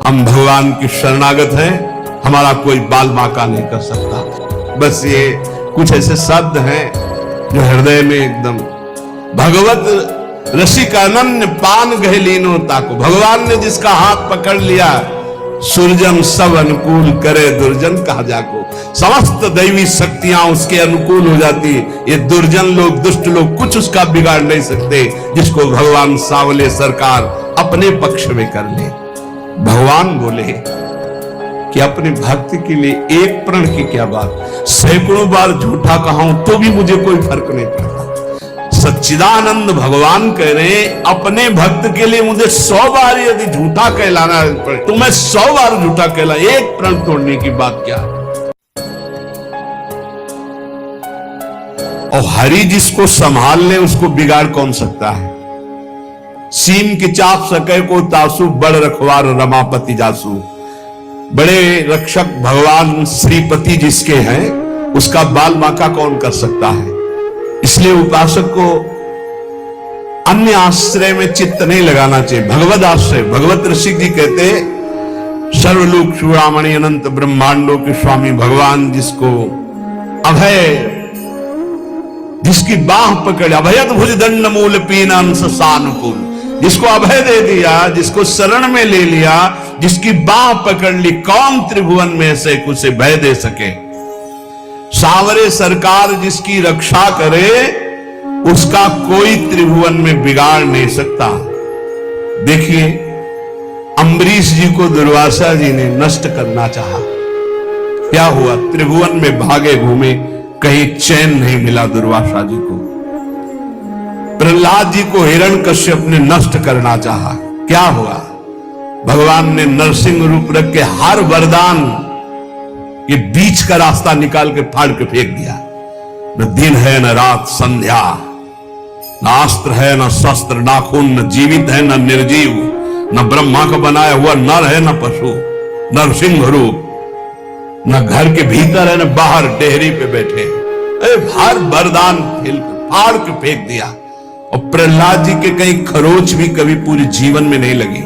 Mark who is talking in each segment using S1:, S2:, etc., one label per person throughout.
S1: हम भगवान की शरणागत हैं, हमारा कोई बाल बांका नहीं कर सकता। बस ये कुछ ऐसे शब्द हैं जो हृदय में एकदम भगवत रसिकानन्य पान गहलीनो ताको, भगवान ने जिसका हाथ पकड़ लिया, सुरजन सब अनुकूल करे दुर्जन कहा जाको, समस्त दैवी शक्तियां उसके अनुकूल हो जाती। ये दुर्जन लोग, दुष्ट लोग कुछ उसका बिगाड़ नहीं सकते, जिसको भगवान सावले सरकार अपने पक्ष में कर ले। भगवान बोले कि अपने भक्त के लिए एक प्रण की क्या बात, सैकड़ों बार झूठा कहा हूं तो भी मुझे कोई फर्क नहीं पड़ता। सच्चिदानंद भगवान कह रहे हैं अपने भक्त के लिए मुझे 100 बार यदि झूठा कहलाना पड़े तो मैं 100 बार झूठा कहला, एक प्रण तोड़ने की बात क्या है। और हरि जिसको संभाल ले उसको बिगाड़ कौन सकता है। सीम की चाप सके को तासु, बड़ रखवार रमापति जासु, बड़े रक्षक भगवान श्रीपति जिसके हैं उसका बाल बांका कौन कर सकता है। इसलिए उपासक को अन्य आश्रय में चित्त नहीं लगाना चाहिए, भगवत आश्रय। भगवत ऋषि जी कहते सर्वलोक चूड़ामणि अनंत ब्रह्मांडों के स्वामी भगवान जिसको अभय, जिसकी बाह पकड़, अभयत भुज दंड मूल पीन सानुकूल, जिसको अभय दे दिया, जिसको शरण में ले लिया, जिसकी बाह पकड़ ली, कौन त्रिभुवन में से कुछ भय दे सके। सावरे सरकार जिसकी रक्षा करे उसका कोई त्रिभुवन में बिगाड़ नहीं सकता। देखिए अम्बरीश जी को दुर्वासा जी ने नष्ट करना चाहा, क्या हुआ, त्रिभुवन में भागे घूमे, कहीं चैन नहीं मिला दुर्वासा जी को। प्रहलाद जी को हिरण्यकश्यप ने नष्ट करना चाहा, क्या हुआ, भगवान ने नरसिंह रूप रख के हर वरदान ये बीच का रास्ता निकाल के फाड़ के फेंक दिया। न दिन है न रात संध्या, न अस्त्र है न शस्त्र, न खून, न जीवित है न निर्जीव, न ब्रह्मा का बनाया हुआ नर है न पशु, नरसिंह रूप, न घर के भीतर है न बाहर डेहरी पे बैठे, हर वरदान फाड़ के फेंक दिया। और प्रहलाद जी के कहीं खरोच भी कभी पूरे जीवन में नहीं लगी।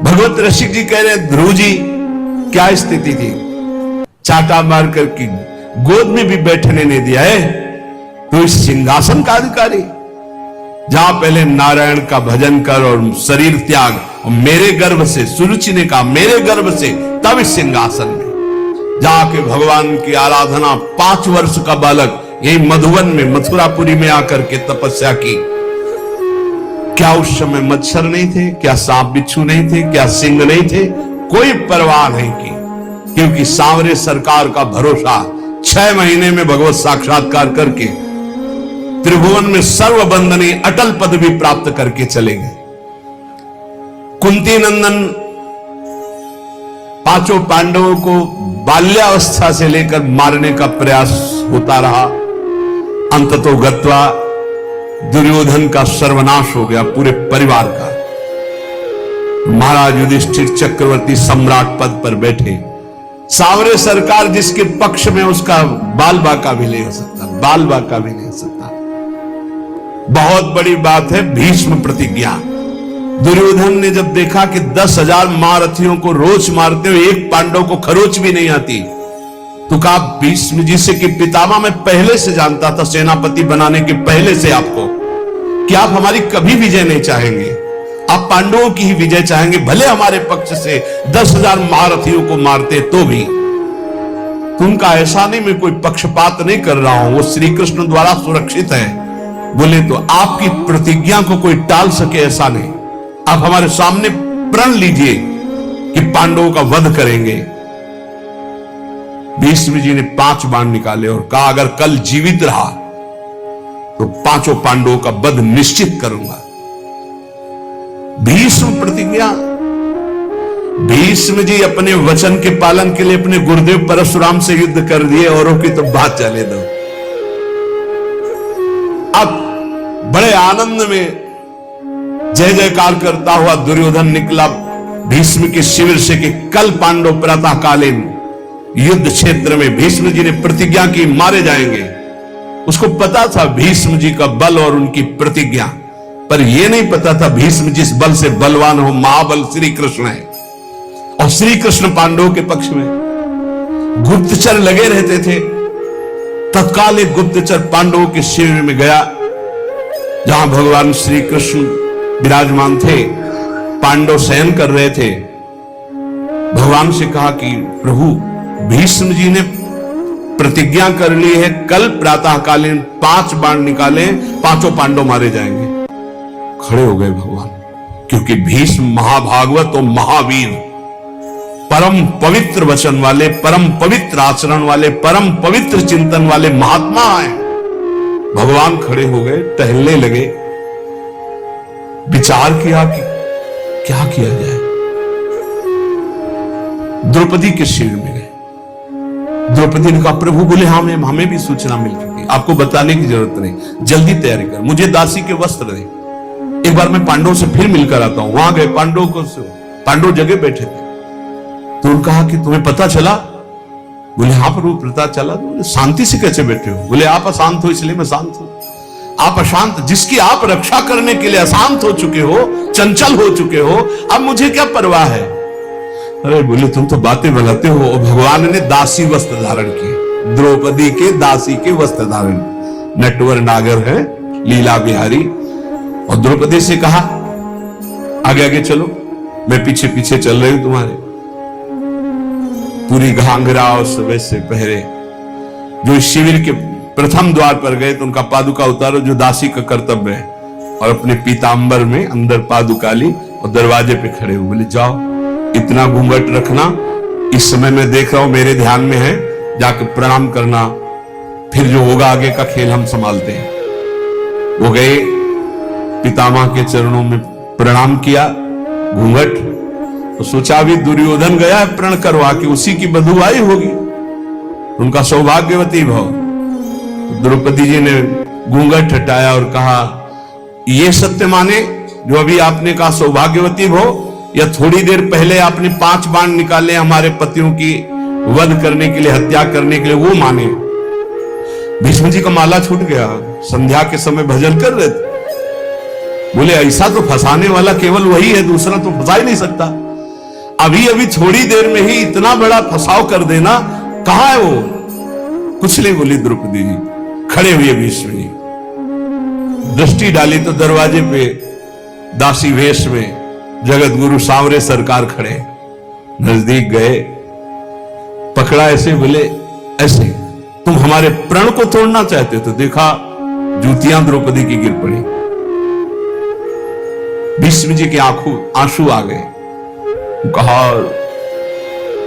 S1: भगवत रसिक जी कह रहे हैं ध्रुव जी क्या स्थिति थी, चाटा मार कर की गोद में भी बैठने नहीं दिया है, तो इस सिंहासन का अधिकारी, जहां पहले नारायण का भजन कर और शरीर त्याग, और मेरे गर्भ से, सुरुचि ने कहा मेरे गर्भ से, तब इस सिंहासन में जाके भगवान की आराधना 5 वर्ष का बालक यही मधुवन में, मथुरापुरी में आकर के तपस्या की। क्या उस समय मच्छर नहीं थे, क्या सांप बिच्छू नहीं थे, क्या सिंह नहीं थे, कोई परवाह नहीं की, क्योंकि सांवरे सरकार का भरोसा 6 महीने में भगवत साक्षात्कार करके त्रिभुवन में सर्वबंधनी अटल पदवी प्राप्त करके चले गए। कुंती नंदन 5 पांडवों को बाल्यावस्था से लेकर मारने का प्रयास होता रहा, अंततो गत्वा दुर्योधन का सर्वनाश हो गया, पूरे परिवार का। महाराज युधिष्ठिर चक्रवर्ती सम्राट पद पर बैठे, सांवरे सरकार जिसके पक्ष में, उसका बाल बांका भी नहीं हो सकता, बाल बांका भी नहीं हो सकता। बहुत बड़ी बात है भीष्म प्रतिज्ञा। दुर्योधन ने जब देखा कि 10,000 महारथियों को रोज मारते हुए एक पांडव को खरोच भी नहीं आती, तो कहा भीष्म जी से कि पितामह मैं पहले से जानता था, सेनापति बनाने के पहले से आपको, कि आप हमारी कभी विजय नहीं चाहेंगे, आप पांडवों की ही विजय चाहेंगे, भले हमारे पक्ष से 10,000 महारथियों को मारते तो भी। तो उनका ऐसा नहीं, मैं कोई पक्षपात नहीं कर रहा हूं, वो श्री कृष्ण द्वारा सुरक्षित है। बोले तो आपकी प्रतिज्ञा को कोई टाल सके ऐसा नहीं, आप हमारे सामने प्रण लीजिए कि पांडवों का वध करेंगे। भीष्म जी ने 5 बाण निकाले और कहा अगर कल जीवित रहा तो 5 पांडवों का वध निश्चित करूंगा। भीष्म प्रतिज्ञा। भीष्म जी अपने वचन के पालन के लिए अपने गुरुदेव परशुराम से युद्ध कर दिए, औरों की तो बात चले दो। अब बड़े आनंद में जय जयकार करता हुआ दुर्योधन निकला भीष्म के शिविर से कि कल पांडव प्रातःकालीन युद्ध क्षेत्र में, भीष्म जी ने प्रतिज्ञा की मारे जाएंगे। उसको पता था भीष्म जी का बल और उनकी प्रतिज्ञा, पर यह नहीं पता था भीष्म जिस बल से बलवान हो महाबल श्री कृष्ण है, और श्री कृष्ण पांडवों के पक्ष में। गुप्तचर लगे रहते थे। तत्काल एक गुप्तचर पांडवों के शिविर में गया जहां भगवान श्री कृष्ण विराजमान थे, पांडव शयन कर रहे थे। भगवान से कहा कि प्रभु, भीष्म जी ने प्रतिज्ञा कर ली है, कल प्रातःकालीन 5 बाण निकाले, 5 पांडव मारे जाएंगे। खड़े हो गए भगवान, क्योंकि भीष्म महाभागवत और महावीर, परम पवित्र वचन वाले, परम पवित्र आचरण वाले, परम पवित्र चिंतन वाले महात्मा हैं। भगवान खड़े हो गए, टहलने लगे, विचार किया कि क्या किया जाए। द्रौपदी के शिविर में गए। द्रौपदी ने कहा प्रभु, बोले हाँ, हमें भी सूचना मिल चुकी, आपको बताने की जरूरत नहीं, जल्दी तैयारी कर, मुझे दासी के वस्त्र दे, एक बार मैं पांडवों से फिर मिलकर आता हूं। वहां गए, पांडव जगह बैठे थे। तो उन्होंने कहा कि तुम्हें पता चला? बोले हाँ प्रभु, पता चला। तो शांति से कैसे बैठे हो? बोले आप अशांत हो इसलिए मैं शांत हूं। आप अशांत, जिसकी आप रक्षा करने के लिए अशांत हो चुके हो, चंचल हो चुके हो, अब मुझे क्या परवाह है? अरे बोले तुम तो बातें बनाते हो। और भगवान ने दासी वस्त्र धारण किए, द्रौपदी के दासी के वस्त्र धारण, नटवर नागर है, लीला बिहारी। और द्रौपदी से कहा आगे आगे चलो, मैं पीछे पीछे चल रही हूं तुम्हारे। पूरी घाघरा और सुबह से पहरे। जो शिविर के प्रथम द्वार पर गए तो उनका पादुका उतारो, जो दासी का कर्तव्य है, और अपने पीतांबर में अंदर पादुका ली और दरवाजे पे खड़े हो। बोले जाओ, इतना घूंघट रखना, इस समय मैं देख रहा हूं मेरे ध्यान में है, जाकर प्रणाम करना, फिर जो होगा आगे का खेल हम संभालते हैं। वो गए, पितामह के चरणों में प्रणाम किया, घूंघट। तो सोचा भी दुर्योधन गया है प्रण करवा के, उसी की बधुआई होगी, उनका सौभाग्यवती भाव। द्रौपदी जी ने घूंघट हटाया और कहा ये सत्य माने जो अभी आपने कहा सौभाग्यवती भाव, या थोड़ी देर पहले आपने 5 बाण निकाले हमारे पतियों की वध करने के लिए, हत्या करने के लिए, वो माने? भीष्म जी का माला छूट गया, संध्या के समय भजन कर रहे थे। बोले ऐसा तो फंसाने वाला केवल वही है, दूसरा तो फंसा ही नहीं सकता। अभी अभी थोड़ी देर में ही इतना बड़ा फंसाव कर देना, कहां है वो? कुछ नहीं बोली द्रौपदी जी। खड़े हुए भीष्म जी, दृष्टि डाली तो दरवाजे पे दासी वेश में जगत गुरु सांवरे सरकार खड़े। नजदीक गए, पकड़ा ऐसे, बोले ऐसे तुम हमारे प्रण को तोड़ना चाहते हो? तो देखा जूतियां द्रौपदी की गिर पड़ी। भीष्म जी के आंखों आंसू आ गए। कहा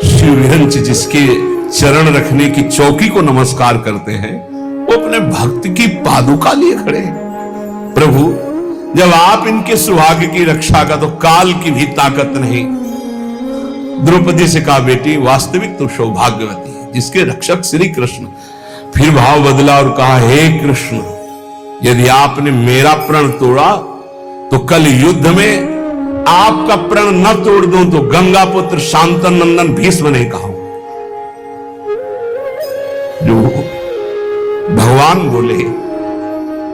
S1: शिवविहंच जिसके चरण रखने की चौकी को नमस्कार करते हैं, वो अपने भक्त की पादुका लिए खड़े हैं। प्रभु, जब आप इनके सुहाग की रक्षा का तो काल की भी ताकत नहीं। द्रौपदी से कहा बेटी, वास्तविक तो सौभाग्यवती है जिसके रक्षक श्री कृष्ण। फिर भाव बदला और कहा हे कृष्ण, यदि आपने मेरा प्रण तोड़ा तो कल युद्ध में आपका प्रण न तोड़ दूं तो गंगा पुत्र शांतन नंदन भीष्म नहीं कहा। जो भगवान बोले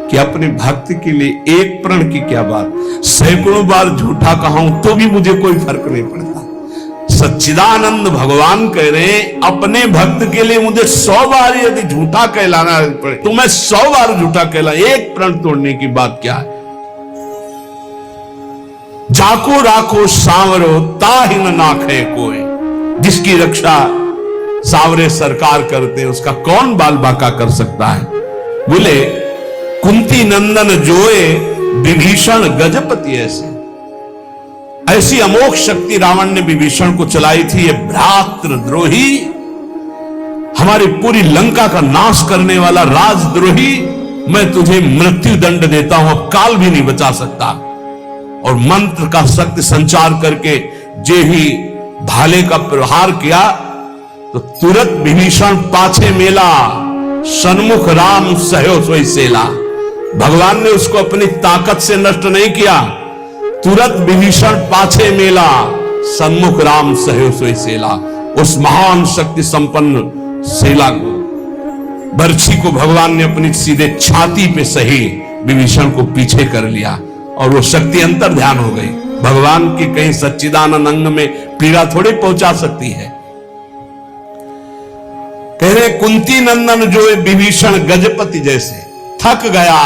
S1: कि अपने भक्त के लिए एक प्रण की क्या बात, सैकड़ों बार झूठा कहूं तो भी मुझे कोई फर्क नहीं पड़ता। सच्चिदानंद भगवान कह रहे हैं अपने भक्त के लिए मुझे 100 बार यदि झूठा कहलाना पड़े तो मैं 100 बार झूठा कहला, एक प्रण तोड़ने की बात क्या है? जाको राखो सांवरो ताहि न नाखे कोई, जिसकी रक्षा सांवरे सरकार करते हैं उसका कौन बाल बाका कर सकता है? बोले कुंती नंदन जोए विभीषण गजपति ऐसी अमोघ शक्ति रावण ने विभीषण को चलाई थी। ये भ्रातृद्रोही, हमारी पूरी लंका का नाश करने वाला राजद्रोही, मैं तुझे मृत्यु दंड देता हूं, अब काल भी नहीं बचा सकता। और मंत्र का शक्ति संचार करके जे ही भाले का प्रहार किया तो तुरंत विभीषण पाछे मेला, सन्मुख राम सहयो सोई सेला। भगवान ने उसको अपनी ताकत से नष्ट नहीं किया, तुरंत विभीषण पाछे मेला, सन्मुख राम सहयो सोई सेला। उस महान शक्ति संपन्न सेला को, बर्छी को भगवान ने अपनी सीधे छाती पे सही विभीषण को पीछे कर लिया और वो शक्ति अंतर ध्यान हो गई। भगवान की कहीं सच्चिदानंद अंग में पीड़ा थोड़ी पहुंचा सकती है। कह रहे कुंती नंदन जो विभीषण गजपति जैसे थक गया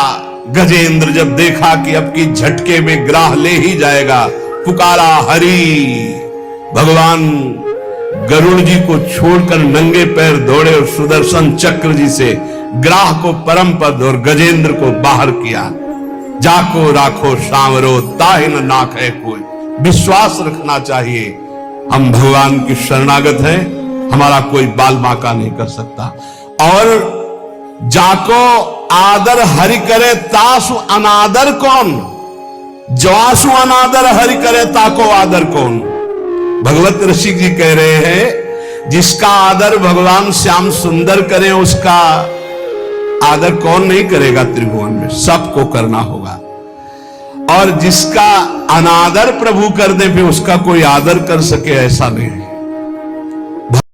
S1: गजेंद्र जब देखा कि अब की झटके में ग्राह ले ही जाएगा, पुकारा हरि। भगवान गरुड़ जी को छोड़कर नंगे पैर दौड़े और सुदर्शन चक्र जी से ग्राह को परम पद और गजेंद्र को बाहर किया। जाको राखो सांवरो ताहि न नाक है कोई। विश्वास रखना चाहिए, हम भगवान की शरणागत हैं, हमारा कोई बाल बांका नहीं कर सकता। और जाको आदर हरि करे तासु अनादर कौन, जवासु अनादर हरि करे ताको आदर कौन। भगवत ऋषि जी कह रहे हैं जिसका आदर भगवान श्याम सुंदर करें उसका आदर कौन नहीं करेगा त्रिभुवन में, सबको करना होगा। और जिसका अनादर प्रभु कर दे फिर उसका कोई आदर कर सके ऐसा नहीं है।